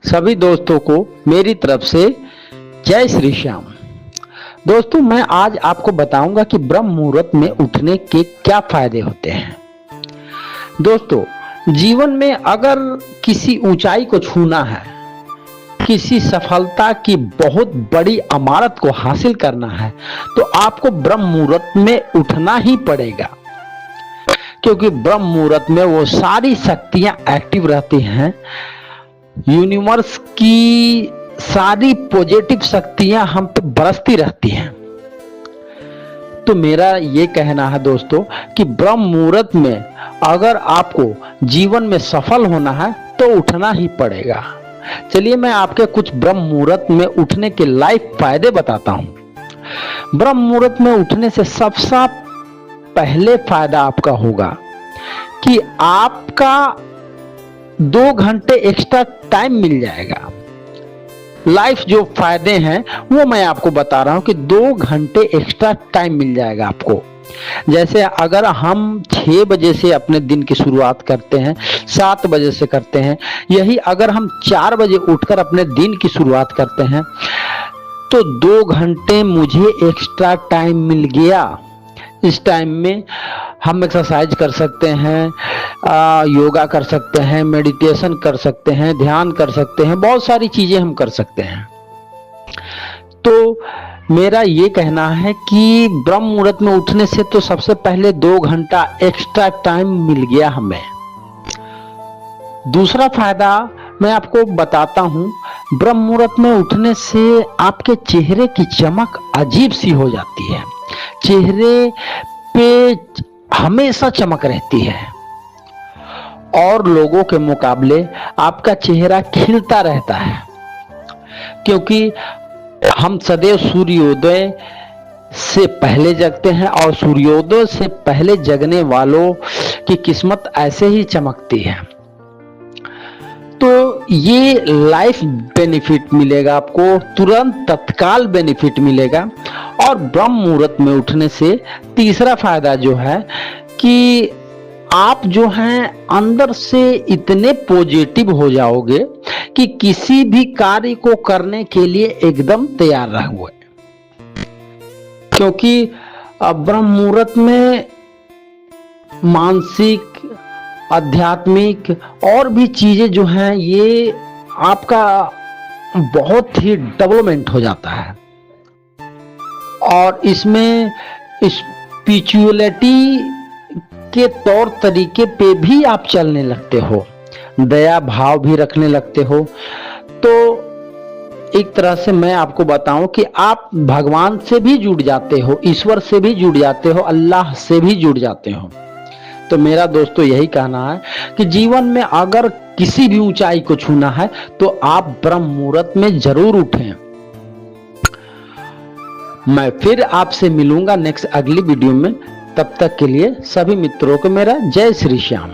सभी दोस्तों को मेरी तरफ से जय श्री श्याम। दोस्तों, मैं आज आपको बताऊंगा कि ब्रह्म मुहूर्त में उठने के क्या फायदे होते हैं। दोस्तों, जीवन में अगर किसी ऊंचाई को छूना है, किसी सफलता की बहुत बड़ी इमारत को हासिल करना है, तो आपको ब्रह्म मुहूर्त में उठना ही पड़ेगा। क्योंकि ब्रह्म मुहूर्त में वो सारी शक्तियां एक्टिव रहती हैं, यूनिवर्स की सारी पॉजिटिव शक्तियां हम पे बरसती रहती हैं। तो मेरा ये कहना है दोस्तों कि ब्रह्म मुहूर्त में अगर आपको जीवन में सफल होना है तो उठना ही पड़ेगा। चलिए मैं आपके कुछ ब्रह्म मुहूर्त में उठने के लाइफ फायदे बताता हूं। ब्रह्म मुहूर्त में उठने से सबसे पहले फायदा आपका होगा कि आपका 2 घंटे एक्स्ट्रा टाइम मिल जाएगा। लाइफ जो फायदे हैं वो मैं आपको बता रहा हूं कि 2 घंटे एक्स्ट्रा टाइम मिल जाएगा आपको। जैसे अगर हम 6 बजे से अपने दिन की शुरुआत करते हैं, 7 बजे से करते हैं, यही अगर हम 4 बजे उठकर अपने दिन की शुरुआत करते हैं तो 2 घंटे मुझे एक्स्ट्रा टाइम मिल गया। इस टाइम में हम एक्सरसाइज कर सकते हैं, योगा कर सकते हैं, मेडिटेशन कर सकते हैं, ध्यान कर सकते हैं, बहुत सारी चीजें हम कर सकते हैं। तो मेरा ये कहना है कि ब्रह्म मुहूर्त में उठने से तो सबसे पहले 2 घंटा एक्स्ट्रा टाइम मिल गया हमें। दूसरा फायदा मैं आपको बताता हूं, ब्रह्म मुहूर्त में उठने से आपके चेहरे की चमक अजीब सी हो जाती है। चेहरे पे हमेशा चमक रहती है और लोगों के मुकाबले आपका चेहरा खिलता रहता है। क्योंकि हम सदैव सूर्योदय से पहले जगते हैं और सूर्योदय से पहले जगने वालों की किस्मत ऐसे ही चमकती है। तो ये लाइफ बेनिफिट मिलेगा आपको, तुरंत तत्काल बेनिफिट मिलेगा। और ब्रह्म मुहूर्त में उठने से तीसरा फायदा जो है कि आप जो हैं अंदर से इतने पॉजिटिव हो जाओगे कि किसी भी कार्य को करने के लिए एकदम तैयार रहोगे। क्योंकि ब्रह्म मुहूर्त में मानसिक, आध्यात्मिक और भी चीजें जो हैं ये आपका बहुत ही डेवलपमेंट हो जाता है। और इसमें स्पिरिचुअलिटी के तौर तरीके पे भी आप चलने लगते हो, दया भाव भी रखने लगते हो। तो एक तरह से मैं आपको बताऊं कि आप भगवान से भी जुड़ जाते हो, ईश्वर से भी जुड़ जाते हो, अल्लाह से भी जुड़ जाते हो। तो मेरा दोस्तों यही कहना है कि जीवन में अगर किसी भी ऊंचाई को छूना है तो आप ब्रह्म मुहूर्त में जरूर उठें। मैं फिर आपसे मिलूंगा नेक्स्ट अगली वीडियो में। तब तक के लिए सभी मित्रों को मेरा जय श्री श्याम।